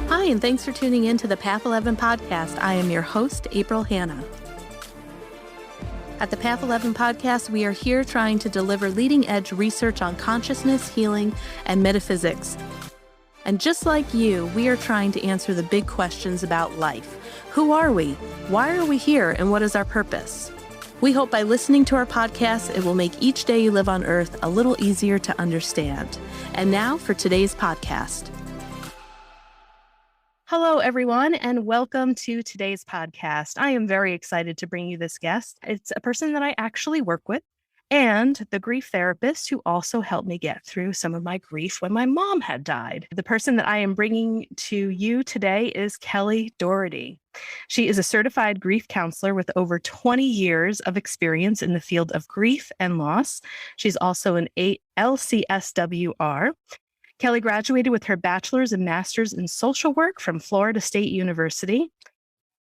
Hi, and thanks for tuning in to the Path 11 podcast. I am your host, April Hanna. At the Path 11 podcast, we are here trying to deliver leading-edge research on consciousness, healing, and metaphysics. And just like you, we are trying to answer the big questions about life. Who are we? Why are we here? And what is our purpose? We hope by listening to our podcast, it will make each day you live on Earth a little easier to understand. And now for today's podcast. Hello, everyone, and welcome to today's podcast. I am very excited to bring you this guest. It's a person that I actually work with and the grief therapist who also helped me get through some of my grief when my mom had died. The person that I am bringing to you today is Kelly Daugherty. She is a certified grief counselor with over 20 years of experience in the field of grief and loss. She's also an LCSW-R. Kelly graduated with her bachelor's and master's in social work from Florida State University.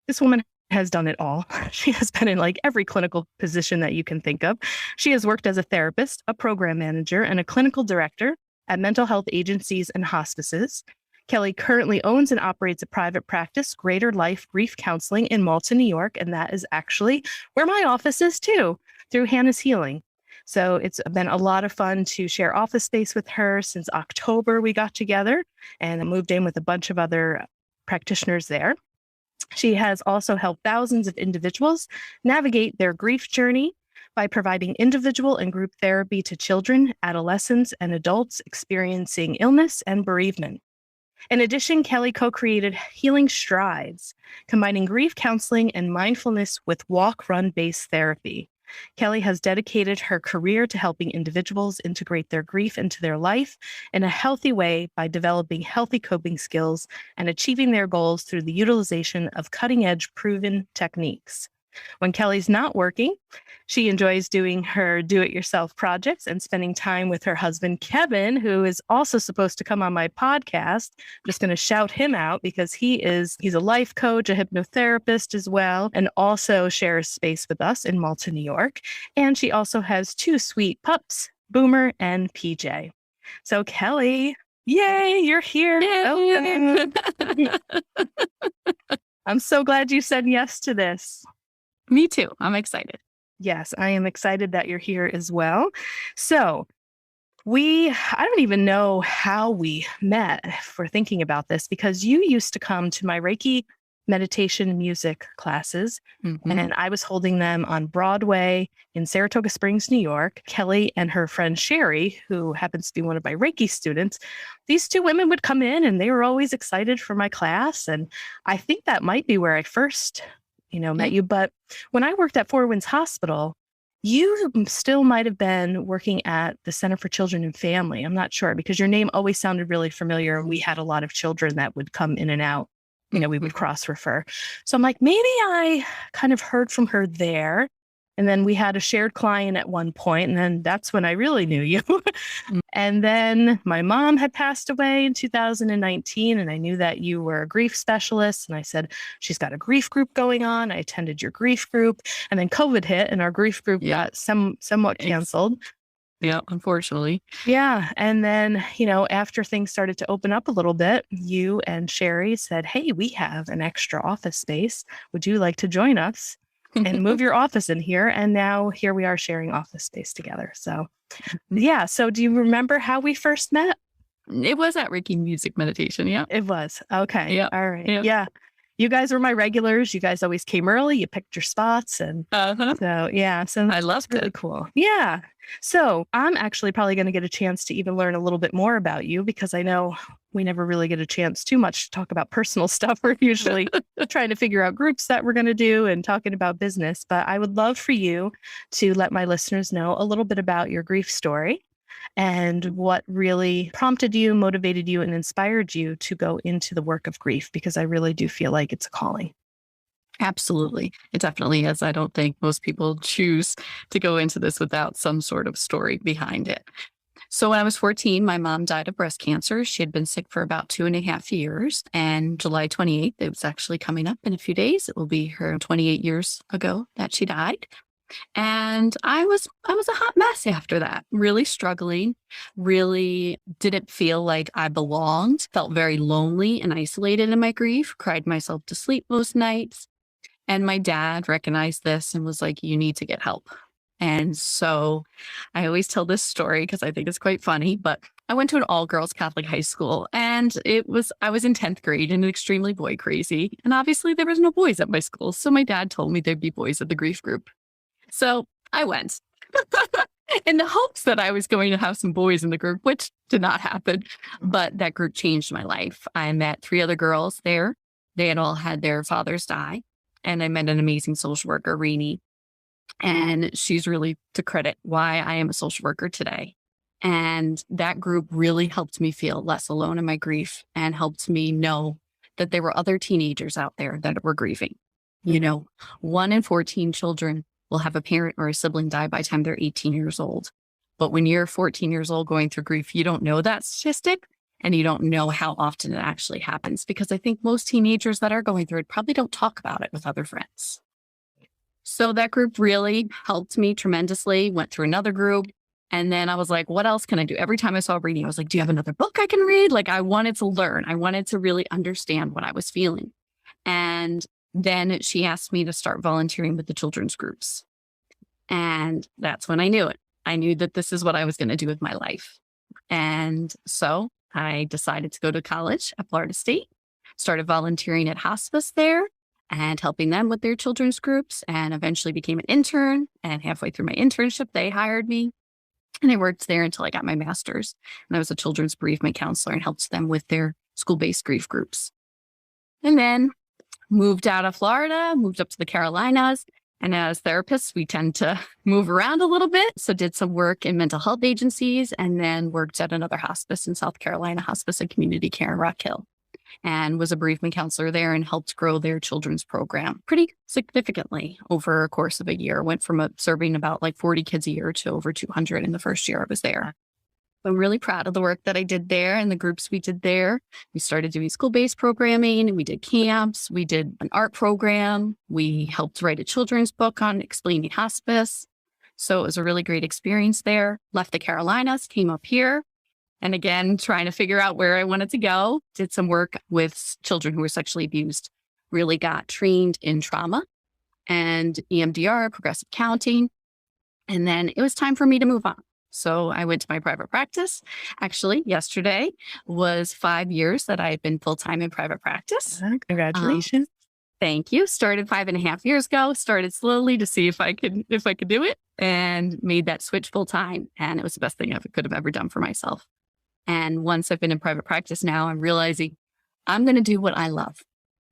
This woman has done it all. She has been in every clinical position that you can think of. She has worked as a therapist, a program manager, and a clinical director at mental health agencies and hospices. Kelly currently owns and operates a private practice, Greater Life Grief Counseling in Malta, New York, and that is actually where my office is too, through Hannah's Healing. So it's been a lot of fun to share office space with her. Since October, we got together and I moved in with a bunch of other practitioners there. She has also helped thousands of individuals navigate their grief journey by providing individual and group therapy to children, adolescents, and adults experiencing illness and bereavement. In addition, Kelly co-created Healing Strides, combining grief counseling and mindfulness with walk-run-based therapy. Kelly has dedicated her career to helping individuals integrate their grief into their life in a healthy way by developing healthy coping skills and achieving their goals through the utilization of cutting-edge proven techniques. When Kelly's not working, she enjoys doing her do-it-yourself projects and spending time with her husband, Kevin, who is also supposed to come on my podcast. I'm just going to shout him out because he's a life coach, a hypnotherapist as well, and also shares space with us in Malta, New York. And she also has two sweet pups, Boomer and PJ. So Kelly, yay, you're here. Yay. I'm so glad you said yes to this. Me too. I'm excited. Yes, I am excited that you're here as well. So I don't even know how we met for thinking about this because you used to come to my Reiki meditation music classes and I was holding them on Broadway in Saratoga Springs, New York. Kelly and her friend Sherry, who happens to be one of my Reiki students, these two women would come in and they were always excited for my class. And I think that might be where I first met you. But when I worked at Four Winds Hospital, you still might have been working at the Center for Children and Family. I'm not sure because your name always sounded really familiar. And we had a lot of children that would come in and out. We would cross refer. So I'm like, maybe I kind of heard from her there. And then we had a shared client at one point, and then that's when I really knew you. And then my mom had passed away in 2019, and I knew that you were a grief specialist. And I said, she's got a grief group going on. I attended your grief group. And then COVID hit, and our grief group got somewhat canceled. Yeah, unfortunately. Yeah. And then, after things started to open up a little bit, you and Sherry said, hey, we have an extra office space. Would you like to join us and move your office in here? And now here we are sharing office space together. So yeah. So do you remember how we first met? It was at Reiki Music Meditation. Yeah. It was. Okay. Yeah. All right. Yeah. Yeah. You guys were my regulars. You guys always came early. You picked your spots. And so, yeah. So I loved really it. Cool. Yeah. So I'm actually probably going to get a chance to even learn a little bit more about you because I know we never really get a chance too much to talk about personal stuff. We're usually trying to figure out groups that we're going to do and talking about business. But I would love for you to let my listeners know a little bit about your grief story and what really prompted you, motivated you, and inspired you to go into the work of grief, because I really do feel like it's a calling. Absolutely. It definitely is. I don't think most people choose to go into this without some sort of story behind it. So when I was 14, my mom died of breast cancer. She had been sick for about 2.5 years. And July 28th, it was actually coming up in a few days. It will be her 28 years ago that she died. And I was a hot mess after that, really struggling, really didn't feel like I belonged, felt very lonely and isolated in my grief, cried myself to sleep most nights. And my dad recognized this and was like, you need to get help. And so I always tell this story because I think it's quite funny, but I went to an all girls Catholic high school and I was in 10th grade and extremely boy crazy. And obviously there was no boys at my school. So my dad told me there'd be boys at the grief group. So I went in the hopes that I was going to have some boys in the group, which did not happen. But that group changed my life. I met 3 other girls there. They had all had their fathers die. And I met an amazing social worker, Renee. And she's really to credit why I am a social worker today. And that group really helped me feel less alone in my grief and helped me know that there were other teenagers out there that were grieving. 1 in 14 children will have a parent or a sibling die by the time they're 18 years old. But when you're 14 years old going through grief, you don't know that statistic and you don't know how often it actually happens, because I think most teenagers that are going through it probably don't talk about it with other friends. So that group really helped me tremendously, went through another group. And then I was like, what else can I do? Every time I saw reading, I was like, do you have another book I can read? Like, I wanted to learn. I wanted to really understand what I was feeling. And then she asked me to start volunteering with the children's groups. And that's when I knew it. I knew that this is what I was going to do with my life. And so I decided to go to college at Florida State, started volunteering at hospice there and helping them with their children's groups, and eventually became an intern. And halfway through my internship, they hired me. And I worked there until I got my master's. And I was a children's bereavement counselor and helped them with their school-based grief groups. And then moved out of Florida, moved up to the Carolinas. And as therapists, we tend to move around a little bit. So did some work in mental health agencies and then worked at another hospice in South Carolina, Hospice and Community Care in Rock Hill, and was a bereavement counselor there and helped grow their children's program pretty significantly over a course of a year. Went from serving about like 40 kids a year to over 200 in the first year I was there. I'm really proud of the work that I did there and the groups we did there. We started doing school-based programming. We did camps. We did an art program. We helped write a children's book on explaining hospice. So it was a really great experience there. Left the Carolinas, came up here. And again, trying to figure out where I wanted to go. Did some work with children who were sexually abused. Really got trained in trauma and EMDR, progressive counting. And then it was time for me to move on. So I went to my private practice. Actually, yesterday was 5 years that I had been full-time in private practice. Congratulations. Thank you. Started 5.5 years ago, started slowly to see if I could do it, and made that switch full-time. And it was the best thing I could have ever done for myself. And once I've been in private practice now, I'm realizing I'm going to do what I love,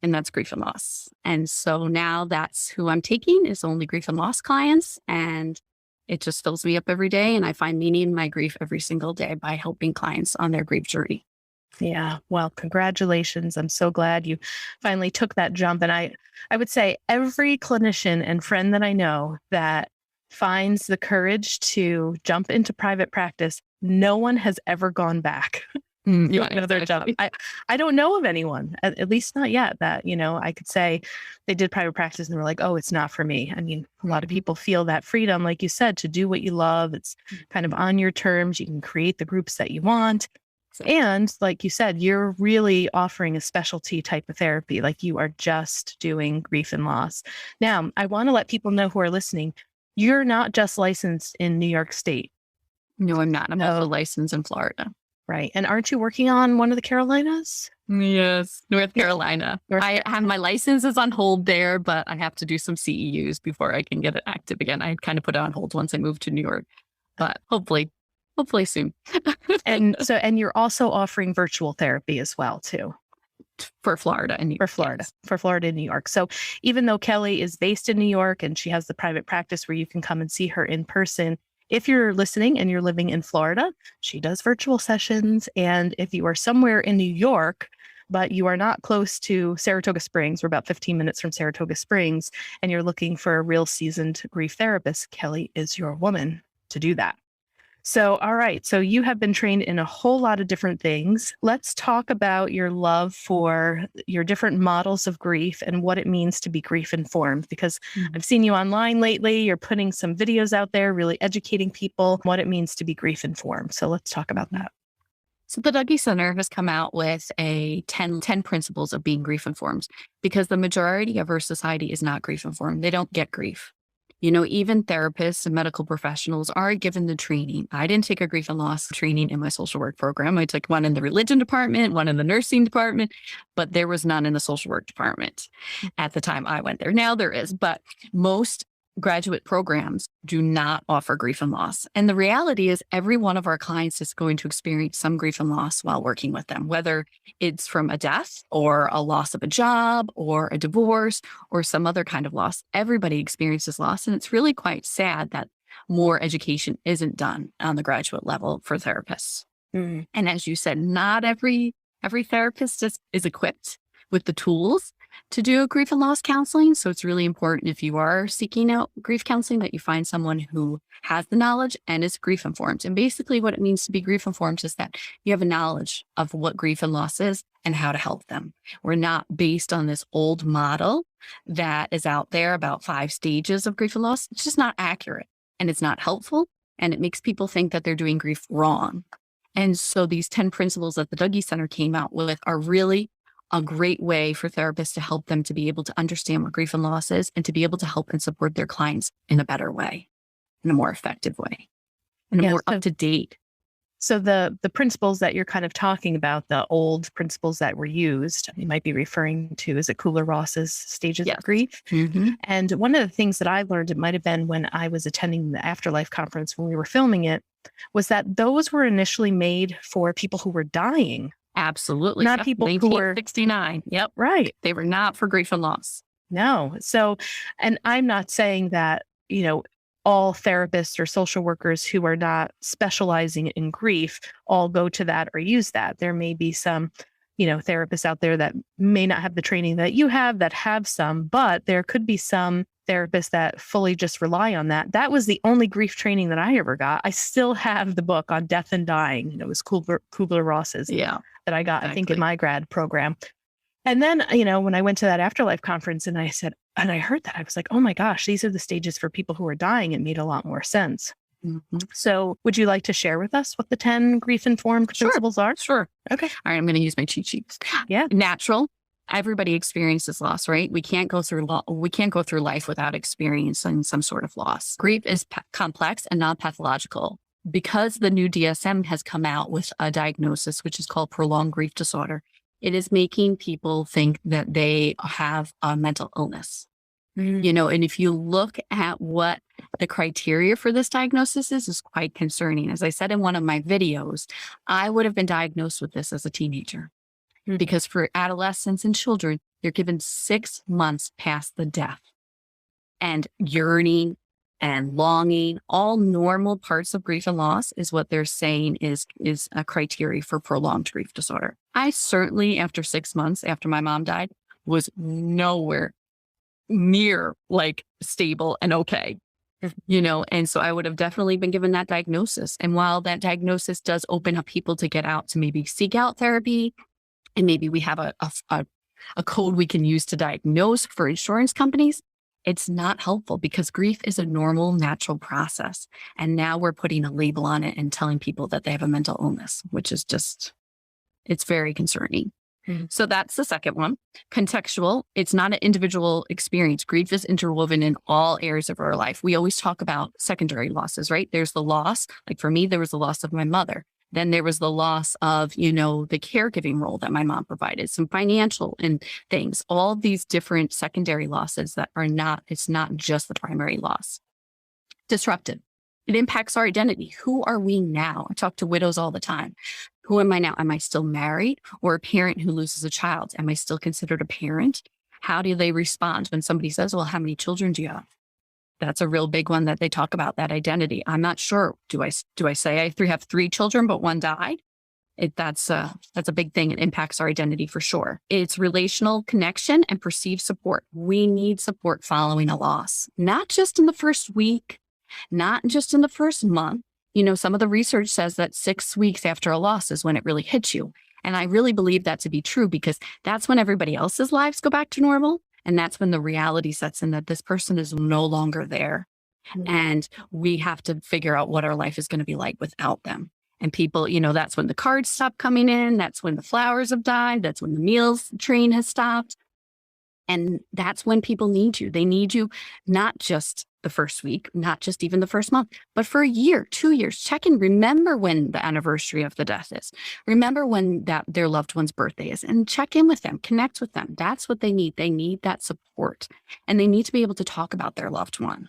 and that's grief and loss. And so now that's who I'm taking is only grief and loss clients. And it just fills me up every day. And I find meaning in my grief every single day by helping clients on their grief journey. Yeah. Well, congratulations. I'm so glad you finally took that jump. And I would say every clinician and friend that I know that finds the courage to jump into private practice, no one has ever gone back to another job. I don't know of anyone, at least not yet, that, I could say they did private practice and they were like, oh, it's not for me. I mean, a lot of people feel that freedom, like you said, to do what you love. It's kind of on your terms. You can create the groups that you want. And like you said, you're really offering a specialty type of therapy. Like you are just doing grief and loss. Now, I want to let people know who are listening, you're not just licensed in New York State. No, I'm not. I'm also licensed in Florida. Right. And aren't you working on one of the Carolinas? Yes, North Carolina. I have my licenses on hold there, but I have to do some CEUs before I can get it active again. I kind of put it on hold once I moved to New York, but hopefully soon. And you're also offering virtual therapy as well, too. For Florida and New York. For Florida and New York. So even though Kelly is based in New York and she has the private practice where you can come and see her in person, if you're listening and you're living in Florida, she does virtual sessions. And if you are somewhere in New York, but you are not close to Saratoga Springs, we're about 15 minutes from Saratoga Springs, and you're looking for a real seasoned grief therapist, Kelly is your woman to do that. So, all right. So you have been trained in a whole lot of different things. Let's talk about your love for your different models of grief and what it means to be grief informed, because Mhm. I've seen you online lately. You're putting some videos out there, really educating people what it means to be grief informed. So let's talk about Mhm. that. So the Dougie Center has come out with a 10 principles of being grief informed because the majority of our society is not grief informed. They don't get grief. Even therapists and medical professionals are given the training. I didn't take a grief and loss training in my social work program. I took one in the religion department, one in the nursing department, but there was none in the social work department at the time I went there. Now there is, but most graduate programs do not offer grief and loss. And the reality is every one of our clients is going to experience some grief and loss while working with them, whether it's from a death or a loss of a job or a divorce or some other kind of loss. Everybody experiences loss. And it's really quite sad that more education isn't done on the graduate level for therapists. Mm. And as you said, not every therapist is equipped with the tools to do grief and loss counseling. So it's really important if you are seeking out grief counseling that you find someone who has the knowledge and is grief informed. And basically what it means to be grief informed is that you have a knowledge of what grief and loss is and how to help them. We're not based on this old model that is out there about 5 stages of grief and loss. It's just not accurate and it's not helpful. And it makes people think that they're doing grief wrong. And so these 10 principles that the Dougie Center came out with are really a great way for therapists to help them to be able to understand what grief and loss is and to be able to help and support their clients in a better way, in a more effective way, in a Yeah. more up to date. So the principles that you're kind of talking about, the old principles that were used, you might be referring to, is it Kubler-Ross's stages Yes. of grief? Mm-hmm. And one of the things that I learned, it might have been when I was attending the Afterlife conference when we were filming it, was that those were initially made for people who were dying, Absolutely. not Yep. people who were 1969. Yep. right. They were not for grief and loss. No. So, and I'm not saying that, all therapists or social workers who are not specializing in grief all go to that or use that. There may be some, therapists out there that may not have the training that you have, that have some, but there could be some therapists that fully just rely on that. That was the only grief training that I ever got. I still have the book on death and dying. It was Kubler-Ross's Yeah. that I got, I think, in Exactly. my grad program. And then, when I went to that Afterlife conference and I heard that, I was like, oh my gosh, these are the stages for people who are dying. It made a lot more sense. Mhm. So would you like to share with us what the 10 grief-informed Sure. principles are? Sure. Okay. All right. I'm going to use my cheat sheets. Yeah. Natural. Everybody experiences loss, right? We can't go through life without experiencing some sort of loss. Grief is complex and non-pathological. Because the new DSM has come out with a diagnosis, which is called prolonged grief disorder, it is making people think that they have a mental illness. And if you look at what the criteria for this diagnosis is quite concerning. As I said in one of my videos, I would have been diagnosed with this as a teenager because for adolescents and children, they're given 6 months past the death and yearning and longing, all normal parts of grief and loss is what they're saying is a criteria for prolonged grief disorder. I certainly, after 6 months after my mom died, was nowhere near like stable and okay, and so I would have definitely been given that diagnosis. And while that diagnosis does open up people to get out to maybe seek out therapy, and maybe we have a code we can use to diagnose for insurance companies, it's not helpful because grief is a normal, natural process. And now we're putting a label on it and telling people that they have a mental illness, which is it's very concerning. So that's the second one. Contextual. It's not an individual experience. Grief is interwoven in all areas of our life. We always talk about secondary losses, right? There's the loss. Like for me, there was the loss of my mother. Then there was the loss of, the caregiving role that my mom provided, some financial and things, all these different secondary losses it's not just the primary loss. Disruptive. It impacts our identity. Who are we now? I talk to widows all the time. Who am I now? Am I still married or a parent who loses a child? Am I still considered a parent? How do they respond when somebody says, well, how many children do you have? That's a real big one that they talk about, that identity. I'm not sure. Do I say I have 3 children, but 1 died? That's a big thing. It impacts our identity for sure. It's relational connection and perceived support. We need support following a loss, not just in the first week, not just in the first month, Some of the research says that 6 weeks after a loss is when it really hits you. And I really believe that to be true because that's when everybody else's lives go back to normal. And that's when the reality sets in that this person is no longer there. And we have to figure out what our life is going to be like without them. And people, that's when the cards stop coming in. That's when the flowers have died. That's when the meals train has stopped. And that's when people need you. They need you not just the first week, not just even the first month, but for a year, 2 years. Check in. Remember when the anniversary of the death is. Remember when their loved one's birthday is, and check in with them, connect with them. That's what they need. They need that support, and they need to be able to talk about their loved one.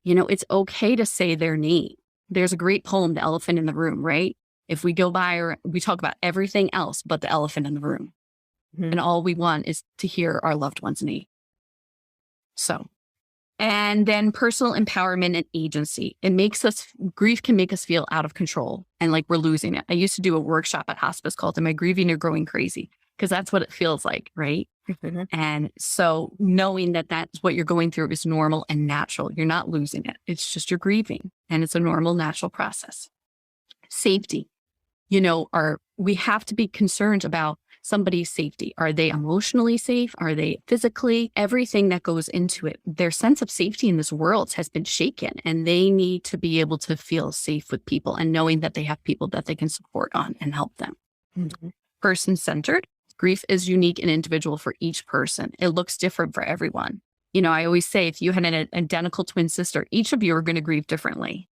It's okay to say their name. There's a great poem, The Elephant in the Room, right? If we go by or we talk about everything else but the elephant in the room. And all we want is to hear our loved one's name. So, and then personal empowerment and agency. Grief can make us feel out of control and like we're losing it. I used to do a workshop at hospice called Am I Grieving or Growing Crazy? Because that's what it feels like, right? And so knowing that that's what you're going through is normal and natural. You're not losing it. It's just you're grieving and it's a normal, natural process. Safety. We have to be concerned about somebody's safety. Are they emotionally safe? Are they physically? Everything that goes into it. Their sense of safety in this world has been shaken, and they need to be able to feel safe with people and knowing that they have people that they can support on and help them. Person-centered. Grief is unique and individual for each person. It looks different for everyone. I always say if you had an identical twin sister, each of you are going to grieve differently.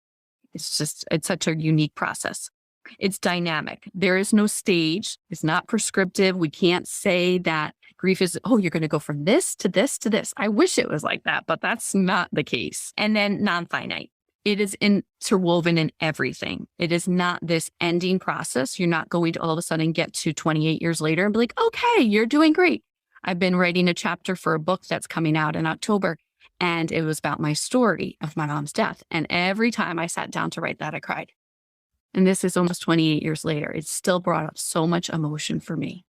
It's such a unique process. It's dynamic. There is no stage. It's not prescriptive. We can't say that grief is, you're going to go from this to this to this. I wish it was like that, but that's not the case. And then non-finite. It is interwoven in everything. It is not this ending process. You're not going to all of a sudden get to 28 years later and be like, okay, you're doing great. I've been writing a chapter for a book that's coming out in October, and it was about my story of my mom's death. And every time I sat down to write that, I cried. And this is almost 28 years later. It still brought up so much emotion for me.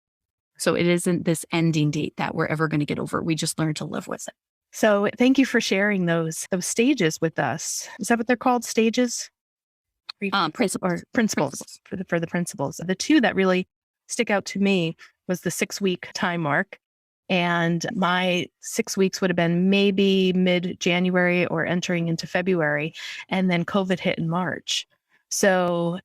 So it isn't this ending date that we're ever going to get over. We just learn to live with it. So thank you for sharing those stages with us. Is that what they're called? Stages? Principles. For the principles. The two that really stick out to me was the 6-week time mark. And my 6 weeks would have been maybe mid-January or entering into February. And then COVID hit in March. So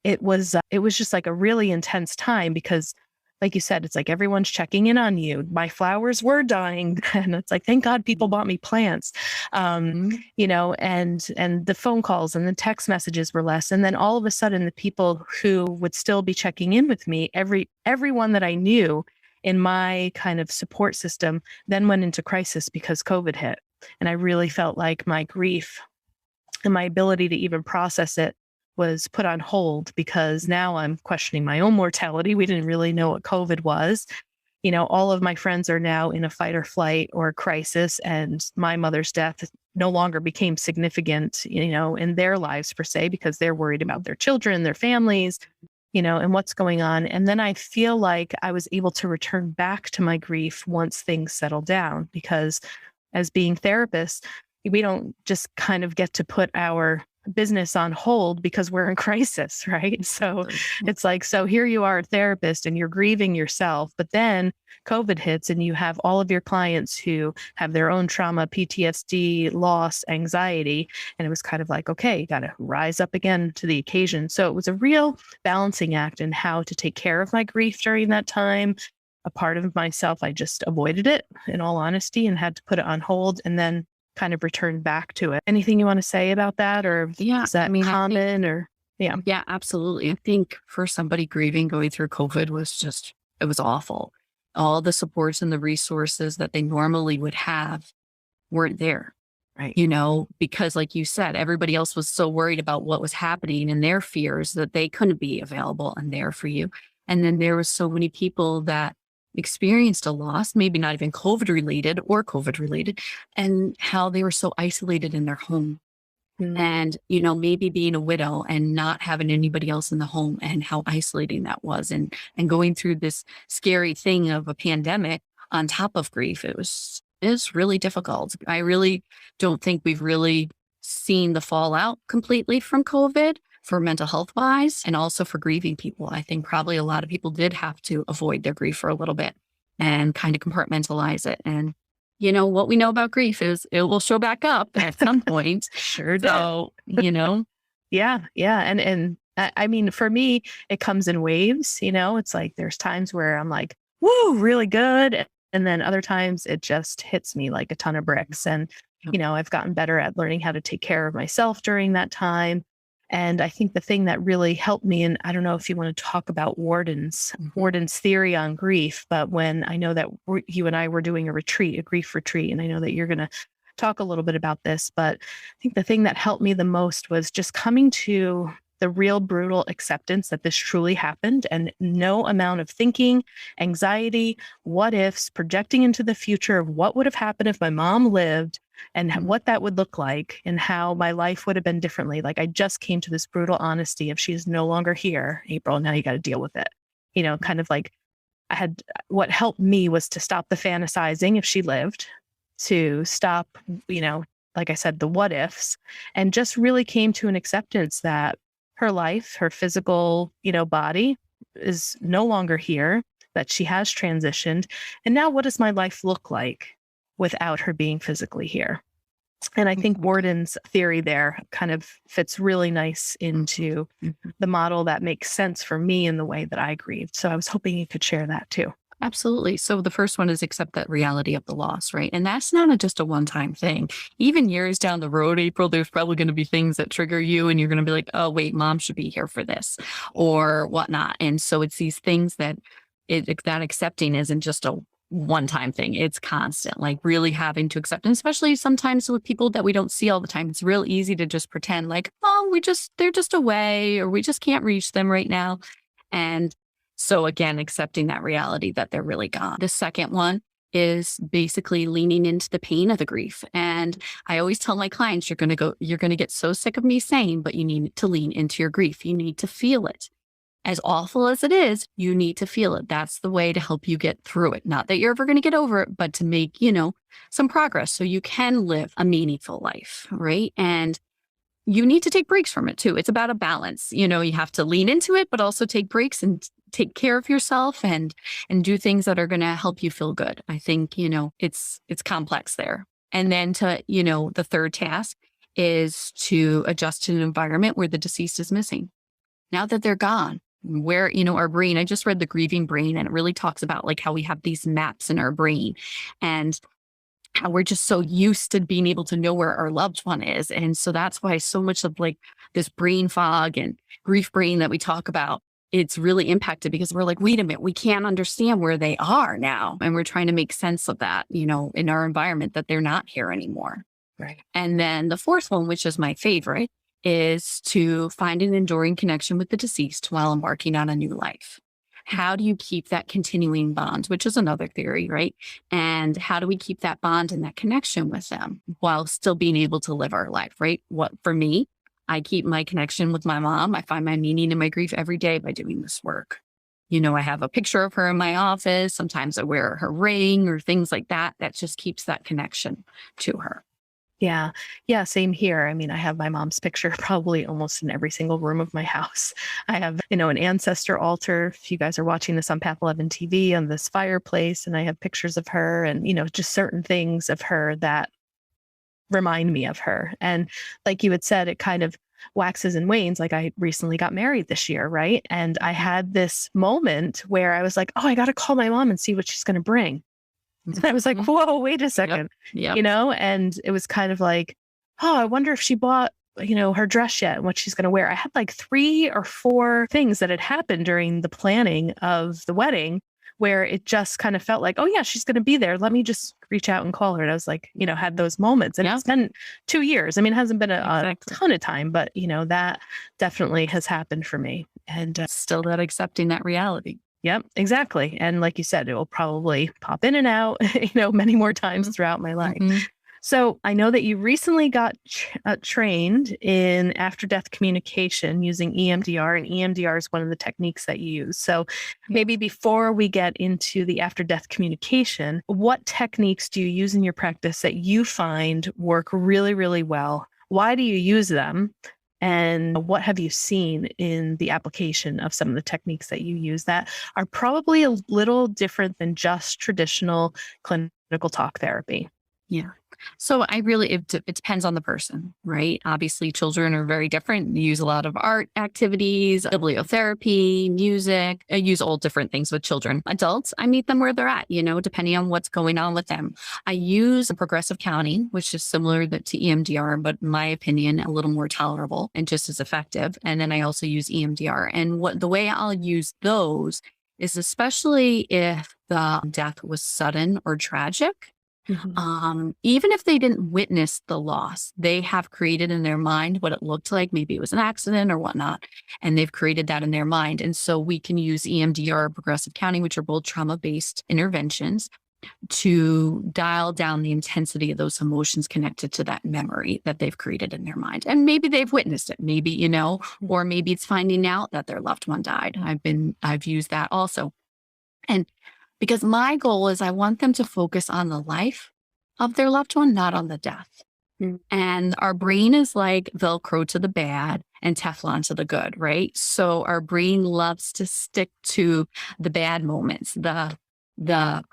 it was just like a really intense time because, like you said, it's like everyone's checking in on you. My flowers were dying, and it's like, thank God people bought me plants, and the phone calls and the text messages were less. And then all of a sudden, the people who would still be checking in with me, everyone that I knew in my kind of support system, then went into crisis because COVID hit, and I really felt like my grief and my ability to even process it was put on hold because now I'm questioning my own mortality. We didn't really know what COVID was. All of my friends are now in a fight or flight or crisis, and my mother's death no longer became significant, in their lives per se, because they're worried about their children, their families, and what's going on. And then I feel like I was able to return back to my grief once things settled down, because as being therapists, we don't just kind of get to put our business on hold because we're in crisis, right? So it's like, so here you are, a therapist, and you're grieving yourself, but then COVID hits and you have all of your clients who have their own trauma, PTSD, loss, anxiety. And it was kind of like, okay, you got to rise up again to the occasion. So it was a real balancing act in how to take care of my grief during that time. A part of myself, I just avoided it, in all honesty, and had to put it on hold and then kind of return back to it. Anything you want to say about that? Or is that common? Yeah, absolutely. I think for somebody grieving, going through COVID it was awful. All the supports and the resources that they normally would have weren't there. Right. Because like you said, everybody else was so worried about what was happening and their fears that they couldn't be available and there for you. And then there was so many people that experienced a loss, maybe not even COVID related, and how they were so isolated in their home. And, maybe being a widow and not having anybody else in the home, and how isolating that was, and going through this scary thing of a pandemic on top of grief. It was really difficult. I really don't think we've really seen the fallout completely from COVID for mental health wise and also for grieving people. I think probably a lot of people did have to avoid their grief for a little bit and kind of compartmentalize it. And, what we know about grief is it will show back up at some point. Sure did. So, Yeah. Yeah. And I mean, for me, it comes in waves, it's like there's times where I'm like, woo, really good. And then other times it just hits me like a ton of bricks. And, I've gotten better at learning how to take care of myself during that time. And I think the thing that really helped me, and I don't know if you want to talk about Warden's theory on grief, but when I know that you and I were doing a retreat, a grief retreat, and I know that you're going to talk a little bit about this, but I think the thing that helped me the most was just coming to the real brutal acceptance that this truly happened, and no amount of thinking, anxiety, what ifs, projecting into the future of what would have happened if my mom lived and what that would look like and how my life would have been differently. Like I just came to this brutal honesty of she's no longer here, April, now you got to deal with it. Kind of like what helped me was to stop the fantasizing if she lived, to stop, like I said, the what ifs, and just really came to an acceptance that her life, her physical, body is no longer here, that she has transitioned. And now what does my life look like without her being physically here? And I think Warden's theory there kind of fits really nice into the model that makes sense for me in the way that I grieved. So I was hoping you could share that too. Absolutely. So the first one is accept that reality of the loss, right? And that's not just a one-time thing. Even years down the road, April, there's probably going to be things that trigger you and you're going to be like, oh, wait, mom should be here for this or whatnot. And so it's these things that that accepting isn't just a one-time thing. It's constant, like really having to accept. And especially sometimes with people that we don't see all the time, it's real easy to just pretend like, oh, they're just away or we just can't reach them right now. And so again, accepting that reality that they're really gone. The second one is basically leaning into the pain of the grief. And I always tell my clients, you're going to get so sick of me saying, but you need to lean into your grief. You need to feel it. As awful as it is, you need to feel it. That's the way to help you get through it. Not that you're ever going to get over it, but to make, some progress so you can live a meaningful life, right? And you need to take breaks from it too. It's about a balance. You have to lean into it, but also take breaks and take care of yourself and do things that are going to help you feel good. I think, it's complex there. And then the third task is to adjust to an environment where the deceased is missing. Now that they're gone, where, our brain, I just read The Grieving Brain, and it really talks about like how we have these maps in our brain and how we're just so used to being able to know where our loved one is. And so that's why so much of like this brain fog and grief brain that we talk about, it's really impacted because we're like, wait a minute, we can't understand where they are now. And we're trying to make sense of that, in our environment that they're not here anymore. Right. And then the fourth one, which is my favorite, is to find an enduring connection with the deceased while embarking on a new life. How do you keep that continuing bond, which is another theory, right? And how do we keep that bond and that connection with them while still being able to live our life, right? For me, I keep my connection with my mom. I find my meaning in my grief every day by doing this work. I have a picture of her in my office. Sometimes I wear her ring or things like that. That just keeps that connection to her. Yeah. Yeah. Same here. I mean, I have my mom's picture probably almost in every single room of my house. I have, an ancestor altar. If you guys are watching this on Path 11 TV, on this fireplace, and I have pictures of her and, just certain things of her that remind me of her. And like you had said, it kind of waxes and wanes. Like I recently got married this year, right? And I had this moment where I was like, oh, I got to call my mom and see what she's going to bring. And I was like, whoa, wait a second, Yep. And it was kind of like, oh, I wonder if she bought, her dress yet and what she's going to wear. I had like 3 or 4 things that had happened during the planning of the wedding where it just kind of felt like, oh yeah, she's going to be there. Let me just reach out and call her. And I was like, had those moments. And it's been 2 years. I mean, it hasn't been a ton of time, but that definitely has happened for me. And still that accepting that reality. Yep, exactly. And like you said, it will probably pop in and out, many more times throughout my life. Mm-hmm. So I know that you recently got trained in after-death communication using EMDR, and EMDR is one of the techniques that you use. So maybe before we get into the after-death communication, what techniques do you use in your practice that you find work really, really well Why do you use them? And what have you seen in the application of some of the techniques that you use that are probably a little different than just traditional clinical talk therapy? Yeah. So it depends on the person, right? Obviously, children are very different. They use a lot of art activities, bibliotherapy, music. I use all different things with children. Adults, I meet them where they're at, depending on what's going on with them. I use progressive counting, which is similar to EMDR, but in my opinion, a little more tolerable and just as effective. And then I also use EMDR. And the way I'll use those is especially if the death was sudden or tragic. Mhm. Even if they didn't witness the loss, they have created in their mind what it looked like. Maybe it was an accident or whatnot, and they've created that in their mind. And so we can use EMDR or progressive counting, which are both trauma-based interventions, to dial down the intensity of those emotions connected to that memory that they've created in their mind. And maybe they've witnessed it, maybe, or maybe it's finding out that their loved one died. I've used that also. And because my goal is I want them to focus on the life of their loved one, not on the death. Mm. And our brain is like Velcro to the bad and Teflon to the good, right? So our brain loves to stick to the bad moments, the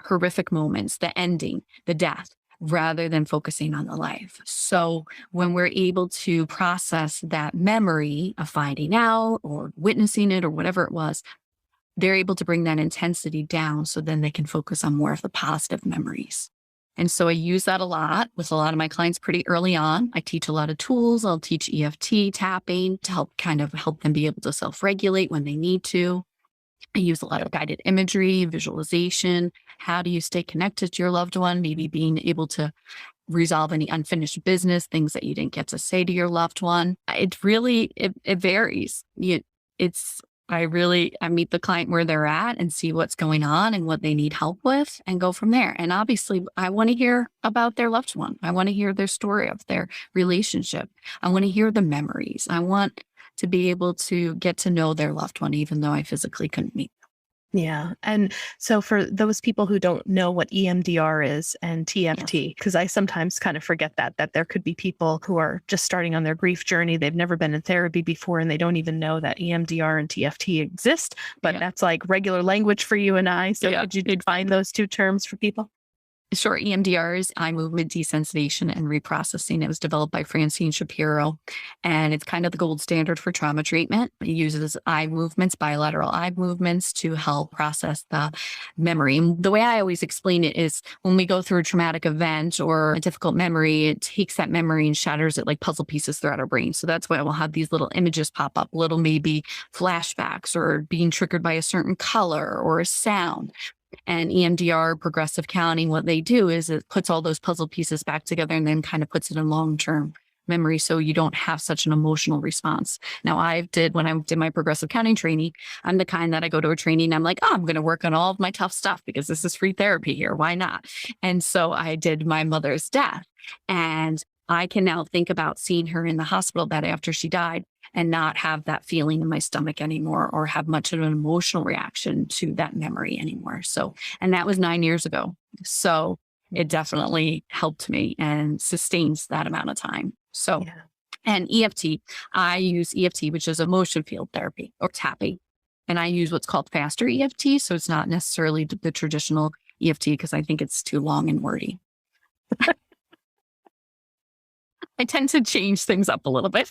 horrific moments, the ending, the death, rather than focusing on the life. So when we're able to process that memory of finding out or witnessing it or whatever it was, they're able to bring that intensity down so then they can focus on more of the positive memories. And so I use that a lot with a lot of my clients pretty early on. I teach a lot of tools. I'll teach EFT tapping to help them be able to self-regulate when they need to. I use a lot of guided imagery, visualization. How do you stay connected to your loved one? Maybe being able to resolve any unfinished business, things that you didn't get to say to your loved one. It varies. I meet the client where they're at and see what's going on and what they need help with and go from there. And obviously, I want to hear about their loved one. I want to hear their story of their relationship. I want to hear the memories. I want to be able to get to know their loved one, even though I physically couldn't meet. Yeah. And so for those people who don't know what EMDR is and TFT, because I sometimes kind of forget that there could be people who are just starting on their grief journey. They've never been in therapy before and they don't even know that EMDR and TFT exist, but that's like regular language for you and I. So could you define those two terms for people? Sure. EMDR is eye movement desensitization and reprocessing. It was developed by Francine Shapiro, and it's kind of the gold standard for trauma treatment. It uses eye movements, bilateral eye movements, to help process the memory. And the way I always explain it is when we go through a traumatic event or a difficult memory, it takes that memory and shatters it like puzzle pieces throughout our brain. So that's why we'll have these little images pop up, little maybe flashbacks or being triggered by a certain color or a sound. And EMDR, progressive counting, what they do is it puts all those puzzle pieces back together and then kind of puts it in long-term memory so you don't have such an emotional response. Now, when I did my progressive counting training, I'm the kind that I go to a training, I'm like, I'm going to work on all of my tough stuff because this is free therapy here. Why not? And so I did my mother's death. And I can now think about seeing her in the hospital that after she died and not have that feeling in my stomach anymore or have much of an emotional reaction to that memory anymore. So, and that was 9 years ago. So it definitely helped me and sustains that amount of time. So, and EFT, I use EFT, which is emotion field therapy or tapping. And I use what's called faster EFT. So it's not necessarily the traditional EFT because I think it's too long and wordy. I tend to change things up a little bit.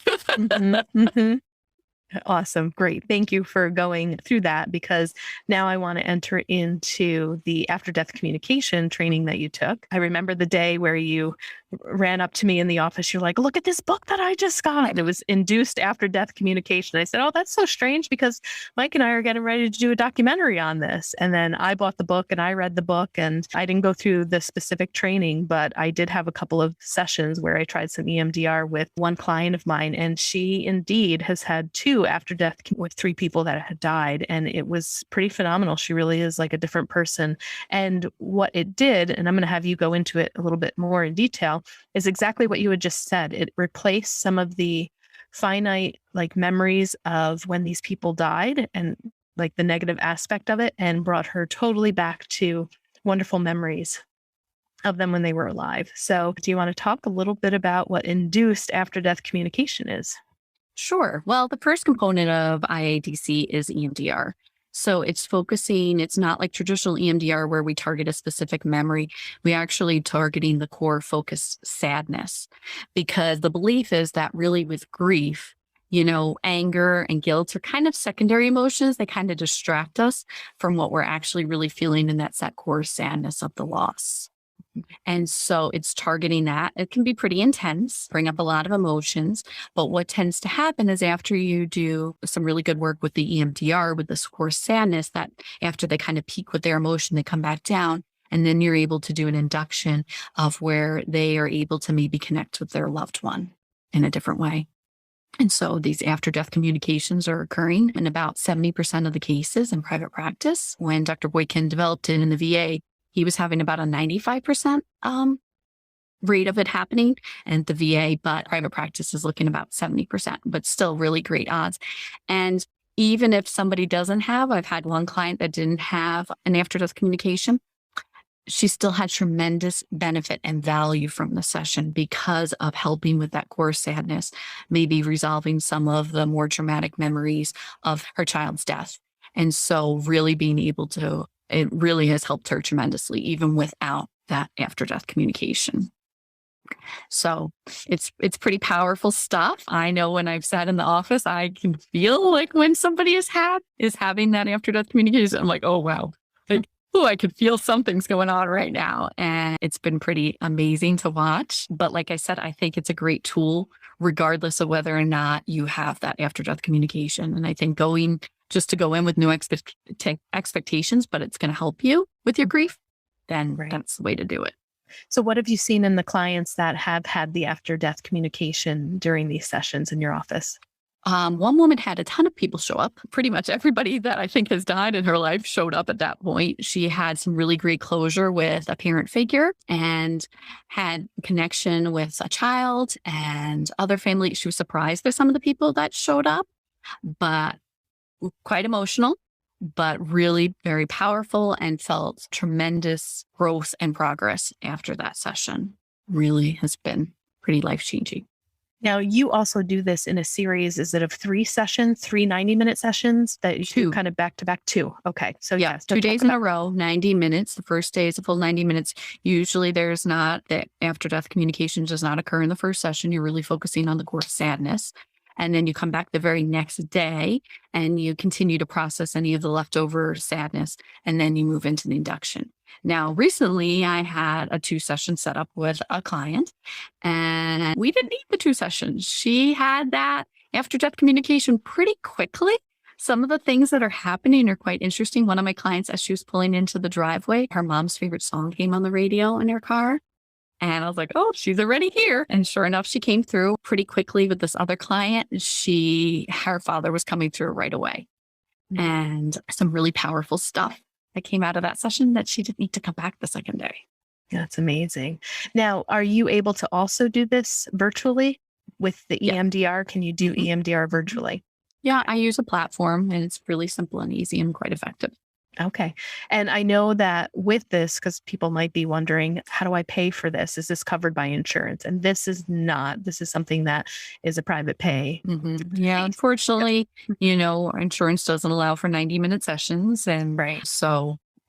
Awesome. Great. Thank you for going through that because now I want to enter into the after death communication training that you took. I remember the day where you ran up to me in the office. You're like, look at this book that I just got. And it was Induced After Death Communication. I said, oh, that's so strange because Mike and I are getting ready to do a documentary on this. And then I bought the book and I read the book and I didn't go through the specific training, but I did have a couple of sessions where I tried some EMDR with one client of mine. And she indeed has had two after death with 3 people that had died. And it was pretty phenomenal. She really is like a different person. And what it did, and I'm going to have you go into it a little bit more in detail, is exactly what you had just said. It replaced some of the finite like memories of when these people died and like the negative aspect of it and brought her totally back to wonderful memories. of them when they were alive. So, do you want to talk a little bit about what induced after death communication is? Sure. Well, the first component of IADC is EMDR. So it's not like traditional EMDR where we target a specific memory. We actually targeting the core focused sadness, because the belief is that really with grief, anger and guilt are kind of secondary emotions. They kind of distract us from what we're actually really feeling, and that's that core sadness of the loss. And so it's targeting that. It can be pretty intense, bring up a lot of emotions. But what tends to happen is after you do some really good work with the EMDR, with this core sadness, that after they kind of peak with their emotion, they come back down. And then you're able to do an induction of where they are able to maybe connect with their loved one in a different way. And so these after death communications are occurring in about 70% of the cases in private practice. When Dr. Boykin developed it in the VA, he was having about a 95% rate of it happening and the VA, but private practice is looking about 70%, but still really great odds. And even if somebody doesn't have, I've had one client that didn't have an after death communication, she still had tremendous benefit and value from the session because of helping with that core sadness, maybe resolving some of the more traumatic memories of her child's death. And so really being able to, it really has helped her tremendously, even without that after death communication. So it's pretty powerful stuff. I know when I've sat in the office, I can feel like when somebody is having that after death communication, I'm like, oh wow. Like, oh, I could feel something's going on right now. And it's been pretty amazing to watch. But like I said, I think it's a great tool, regardless of whether or not you have that after death communication. And I think go in with no expectations, but it's going to help you with your grief, then that's the way to do it. So what have you seen in the clients that have had the after death communication during these sessions in your office? One woman had a ton of people show up. Pretty much everybody that I think has died in her life showed up at that point. She had some really great closure with a parent figure and had connection with a child and other family. She was surprised by some of the people that showed up, but quite emotional, but really very powerful, and felt tremendous growth and progress after that session. Really has been pretty life-changing. Now, you also do this in a series. Is it of 3 sessions, 3 90-minute sessions that you do kind of back to back? 2. Okay. So yeah, 2 days in a row, 90 minutes. The first day is a full 90 minutes. Usually there's not, the after death communication does not occur in the first session. You're really focusing on the core sadness. And then you come back the very next day and you continue to process any of the leftover sadness. And then you move into the induction. Now, recently I had a 2 session set up with a client and we didn't need the 2 sessions. She had that after death communication pretty quickly. Some of the things that are happening are quite interesting. One of my clients, as she was pulling into the driveway, her mom's favorite song came on the radio in her car. And I was like, oh, she's already here. And sure enough, she came through pretty quickly with this other client. Her father was coming through right away. And some really powerful stuff that came out of that session that she didn't need to come back the second day. That's amazing. Now, are you able to also do this virtually with the EMDR? Can you do EMDR virtually? Yeah, I use a platform and it's really simple and easy and quite effective. Okay. And I know that with this, because people might be wondering, how do I pay for this? Is this covered by insurance? And this is not. This is something that is a private pay. Mm-hmm. Yeah, unfortunately, insurance doesn't allow for 90-minute sessions. And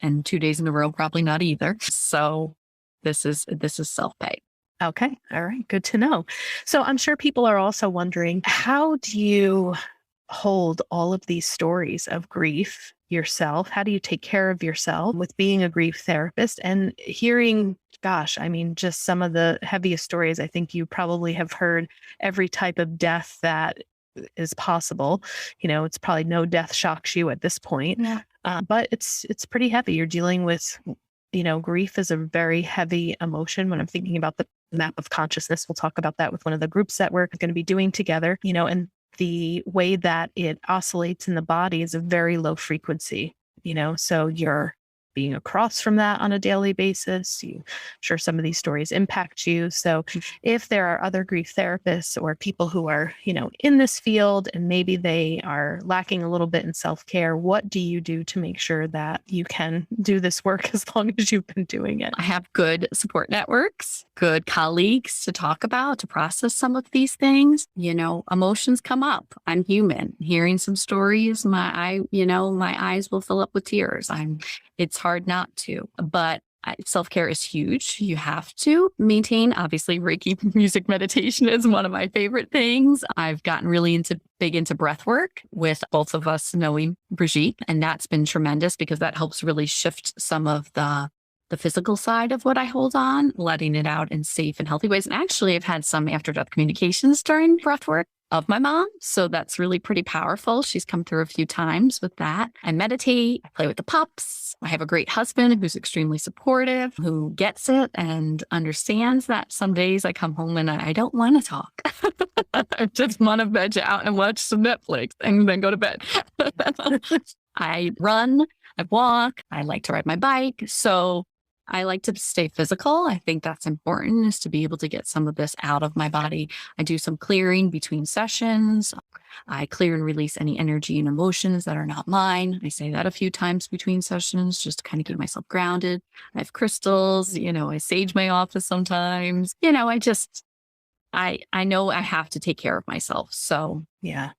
and 2 days in a row, probably not either. So this is self-pay. Okay. All right. Good to know. So I'm sure people are also wondering, how do you hold all of these stories of grief yourself? How do you take care of yourself with being a grief therapist and hearing, just some of the heaviest stories? I think you probably have heard every type of death that is possible. It's probably no death shocks you at this point, but it's pretty heavy. You're dealing with, grief is a very heavy emotion. When I'm thinking about the map of consciousness, we'll talk about that with one of the groups that we're going to be doing together, and the way that it oscillates in the body is a very low frequency, so you're being across from that on a daily basis. I'm sure some of these stories impact you. So if there are other grief therapists or people who are, in this field and maybe they are lacking a little bit in self-care, what do you do to make sure that you can do this work as long as you've been doing it? I have good support networks, good colleagues to talk about, to process some of these things. Emotions come up. I'm human. Hearing some stories, my eyes will fill up with tears. It's hard not to, but self-care is huge. You have to maintain, obviously, Reiki music meditation is one of my favorite things. I've gotten really big into breath work with both of us knowing Brigitte, and that's been tremendous because that helps really shift some of the physical side of what I hold on, letting it out in safe and healthy ways. And actually, I've had some after-death communications during breath work of my mom. So that's really pretty powerful. She's come through a few times with that. I meditate, I play with the pups. I have a great husband who's extremely supportive, who gets it and understands that some days I come home and I don't want to talk. I just want to veg out and watch some Netflix and then go to bed. I run, I walk, I like to ride my bike. So I like to stay physical. I think that's important, is to be able to get some of this out of my body. I do some clearing between sessions. I clear and release any energy and emotions that are not mine. I say that a few times between sessions just to kind of keep myself grounded. I have crystals, I sage my office sometimes. I know I have to take care of myself. So yeah.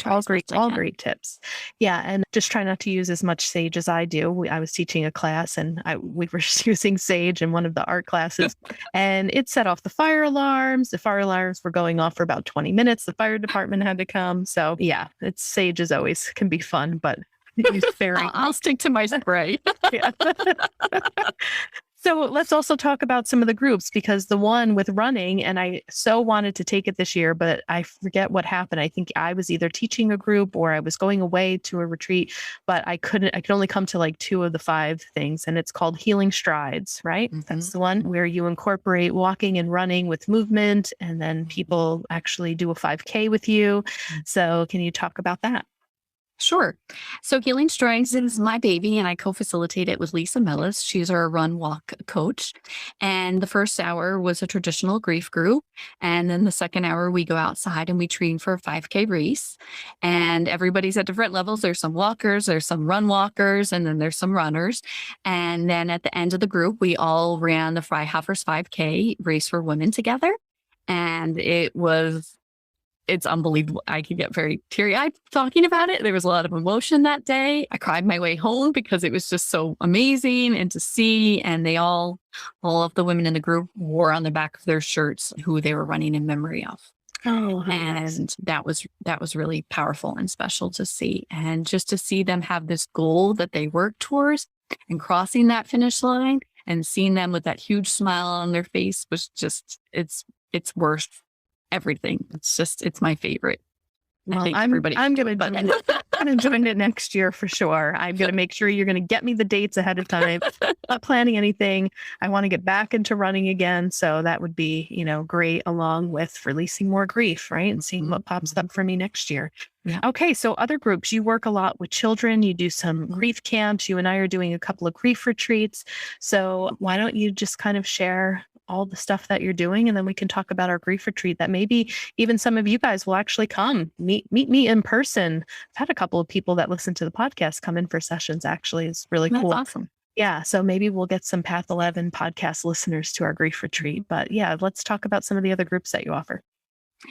All great tips. Yeah. And just try not to use as much sage as I do. I was teaching a class and we were using sage in one of the art classes and it set off the fire alarms. The fire alarms were going off for about 20 minutes. The fire department had to come. So yeah, sage is always can be fun, but use sparing. I'll stick to my spray. Yeah. So let's also talk about some of the groups, because the one with running, and I so wanted to take it this year, but I forget what happened. I think I was either teaching a group or I was going away to a retreat, but I could only come to like 2 of the 5 things. And it's called Healing Strides, right? Mm-hmm. That's the one where you incorporate walking and running with movement, and then people actually do a 5K with you. So can you talk about that? Sure. So Healing Strides is my baby, and I co-facilitate it with Lisa Millis. She's our run walk coach. And the first hour was a traditional grief group. And then the second hour, we go outside and we train for a 5K race. And everybody's at different levels. There's some walkers, there's some run walkers, and then there's some runners. And then at the end of the group, we all ran the Freihofer's 5K race for women together. And it's unbelievable. I could get very teary-eyed talking about it. There was a lot of emotion that day. I cried my way home because it was just so amazing and to see. And all of the women in the group wore on the back of their shirts who they were running in memory of. Oh, and that was really powerful and special to see. And just to see them have this goal that they work towards and crossing that finish line and seeing them with that huge smile on their face was just, it's worth everything. It's my favorite. Well, I'm going to join it next year for sure. I'm going to make sure you're going to get me the dates ahead of time. Not planning anything. I want to get back into running again. So that would be, great, along with releasing more grief, right? And seeing what pops up for me next year. Yeah. Okay. So other groups, you work a lot with children. You do some grief camps. You and I are doing a couple of grief retreats. So why don't you just kind of share all the stuff that you're doing, and then we can talk about our grief retreat that maybe even some of you guys will actually come meet me in person. I've had a couple of people that listen to the podcast come in for sessions. Actually, it's really cool. That's awesome. Yeah. So maybe we'll get some Path 11 podcast listeners to our grief retreat. But yeah, let's talk about some of the other groups that you offer.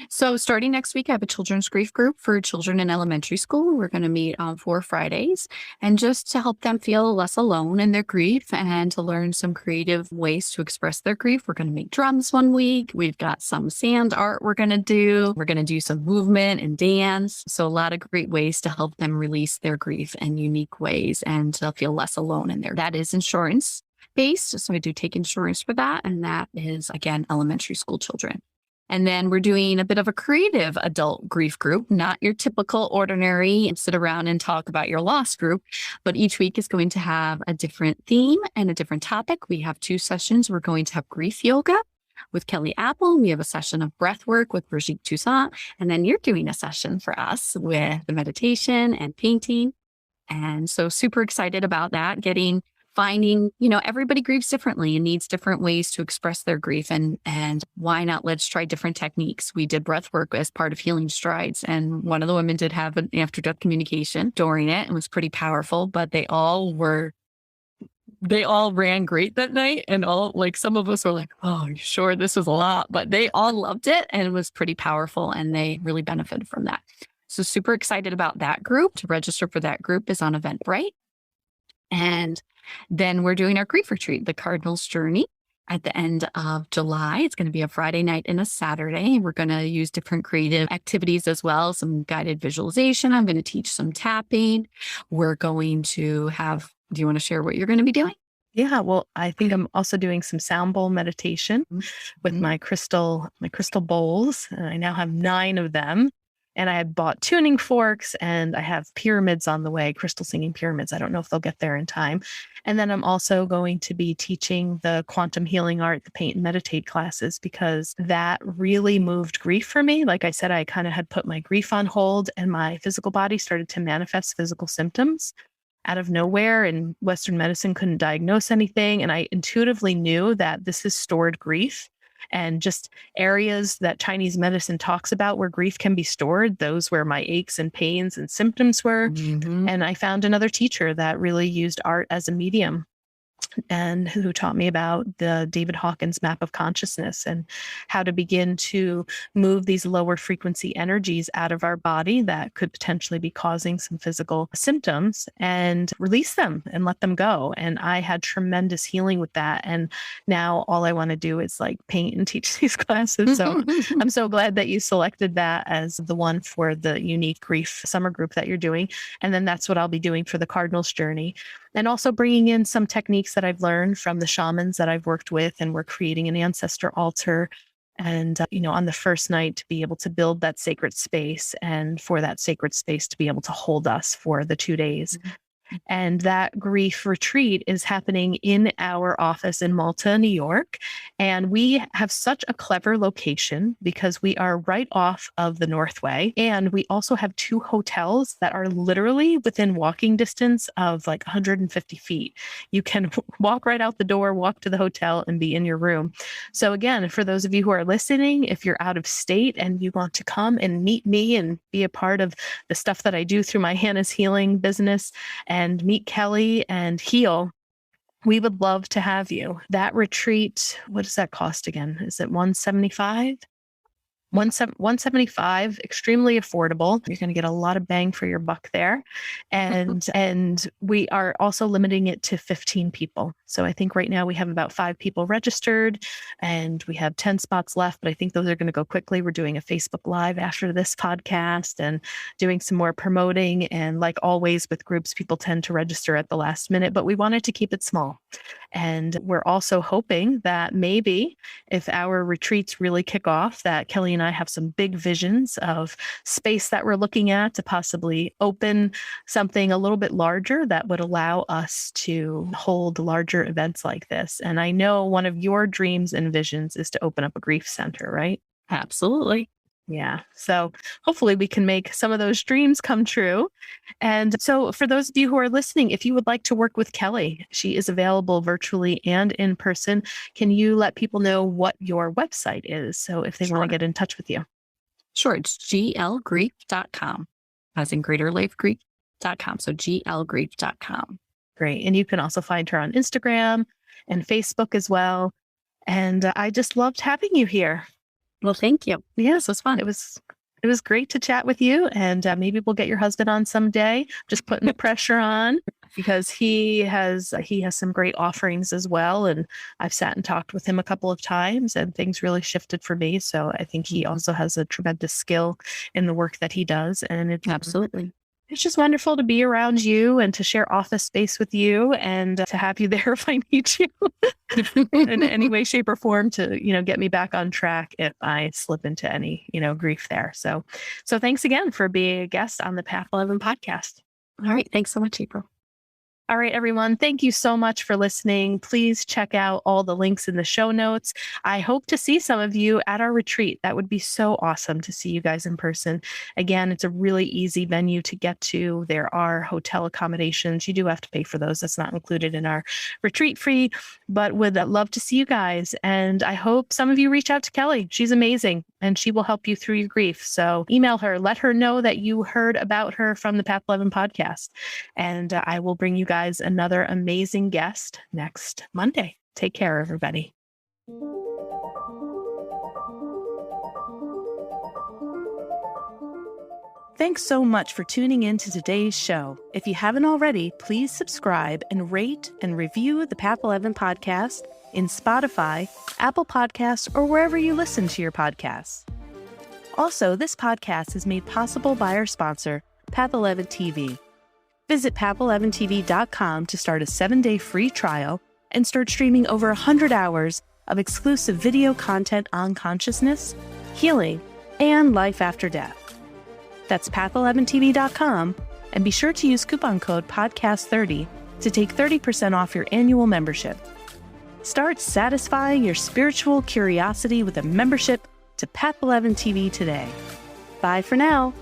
So starting next week, I have a children's grief group for children in elementary school. We're going to meet on 4 Fridays, and just to help them feel less alone in their grief and to learn some creative ways to express their grief. We're going to make drums one week. We've got some sand art we're going to do. We're going to do some movement and dance. So a lot of great ways to help them release their grief in unique ways and to feel less alone in there. That is insurance based. So I do take insurance for that. And that is, again, elementary school children. And then we're doing a bit of a creative adult grief group, not your typical ordinary sit around and talk about your loss group, but each week is going to have a different theme and a different topic. We have 2 sessions. We're going to have grief yoga with Kelly Apple. We have a session of breath work with Brigitte Toussaint. And then you're doing a session for us with the meditation and painting. And so super excited about that, getting finding, everybody grieves differently and needs different ways to express their grief. And why not? Let's try different techniques. We did breath work as part of Healing Strides. And one of the women did have an after death communication during it and was pretty powerful, but they all ran great that night. And some of us were like, oh, you sure this was a lot, but they all loved it and it was pretty powerful and they really benefited from that. So super excited about that group. To register for that group is on Eventbrite. And then we're doing our grief retreat, the Cardinal's Journey, at the end of July. It's going to be a Friday night and a Saturday. We're going to use different creative activities as well, some guided visualization. I'm going to teach some tapping. We're going to have, do you want to share what you're going to be doing? Yeah, well, I think I'm also doing some sound bowl meditation with my crystal bowls. And I now have 9 of them. And I had bought tuning forks and I have pyramids on the way, crystal singing pyramids. I don't know if they'll get there in time. And then I'm also going to be teaching the quantum healing art, the paint and meditate classes, because that really moved grief for me. Like I said, I kind of had put my grief on hold and my physical body started to manifest physical symptoms out of nowhere, and Western medicine couldn't diagnose anything. And I intuitively knew that this is stored grief. And just areas that Chinese medicine talks about where grief can be stored, those where my aches and pains and symptoms were. And I found another teacher that really used art as a medium and who taught me about the David Hawkins map of consciousness and how to begin to move these lower frequency energies out of our body that could potentially be causing some physical symptoms and release them and let them go. And I had tremendous healing with that. And now all I want to do is like paint and teach these classes. So I'm so glad that you selected that as the one for the unique grief summer group that you're doing. And then that's what I'll be doing for the Cardinal's Journey. And also bringing in some techniques that I've learned from the shamans that I've worked with. And we're creating an ancestor altar. And, on the first night to be able to build that sacred space and for that sacred space to be able to hold us for the 2 days. And that grief retreat is happening in our office in Malta, New York. And we have such a clever location because we are right off of the Northway. And we also have 2 hotels that are literally within walking distance of like 150 feet. You can walk right out the door, walk to the hotel, and be in your room. So again, for those of you who are listening, if you're out of state and you want to come and meet me and be a part of the stuff that I do through my Hannah's Healing business and meet Kelly and heal, we would love to have you. That retreat, what does that cost again? Is it $175? 175, extremely affordable. You're going to get a lot of bang for your buck there. And we are also limiting it to 15 people. So I think right now we have about 5 people registered and we have 10 spots left, but I think those are going to go quickly. We're doing a Facebook Live after this podcast and doing some more promoting. And like always with groups, people tend to register at the last minute, but we wanted to keep it small. And we're also hoping that maybe if our retreats really kick off, that Kelly and I have some big visions of space that we're looking at to possibly open something a little bit larger that would allow us to hold larger events like this. And I know one of your dreams and visions is to open up a grief center, right? Absolutely. Yeah. So hopefully we can make some of those dreams come true. And so for those of you who are listening, if you would like to work with Kelly, she is available virtually and in person. Can you let people know what your website is? So if they want to get in touch with you. Sure. It's glgrief.com, as in greaterlifegrief.com. So glgrief.com. Great. And you can also find her on Instagram and Facebook as well. And I just loved having you here. Well, thank you. Yes, it was fun. It was great to chat with you, and maybe we'll get your husband on someday. Just putting the pressure on because he has some great offerings as well, and I've sat and talked with him a couple of times, and things really shifted for me. So I think he also has a tremendous skill in the work that he does, and it's Absolutely. It's just wonderful to be around you and to share office space with you and to have you there if I need you in any way, shape, or form to, get me back on track if I slip into any, grief there. So thanks again for being a guest on the Path 11 podcast. All right. Thanks so much, April. All right, everyone. Thank you so much for listening. Please check out all the links in the show notes. I hope to see some of you at our retreat. That would be so awesome to see you guys in person. Again, it's a really easy venue to get to. There are hotel accommodations. You do have to pay for those. That's not included in our retreat fee, but would love to see you guys. And I hope some of you reach out to Kelly. She's amazing and she will help you through your grief. So email her, let her know that you heard about her from the Path 11 podcast. And I will bring you guys another amazing guest next Monday. Take care, everybody. Thanks so much for tuning in to today's show. If you haven't already, please subscribe and rate and review the Path 11 podcast in Spotify, Apple Podcasts, or wherever you listen to your podcasts. Also, this podcast is made possible by our sponsor, Path 11 TV. Visit path11tv.com to start a 7-day free trial and start streaming over 100 hours of exclusive video content on consciousness, healing, and life after death. That's path11tv.com, and be sure to use coupon code podcast30 to take 30% off your annual membership. Start satisfying your spiritual curiosity with a membership to Path 11 TV today. Bye for now.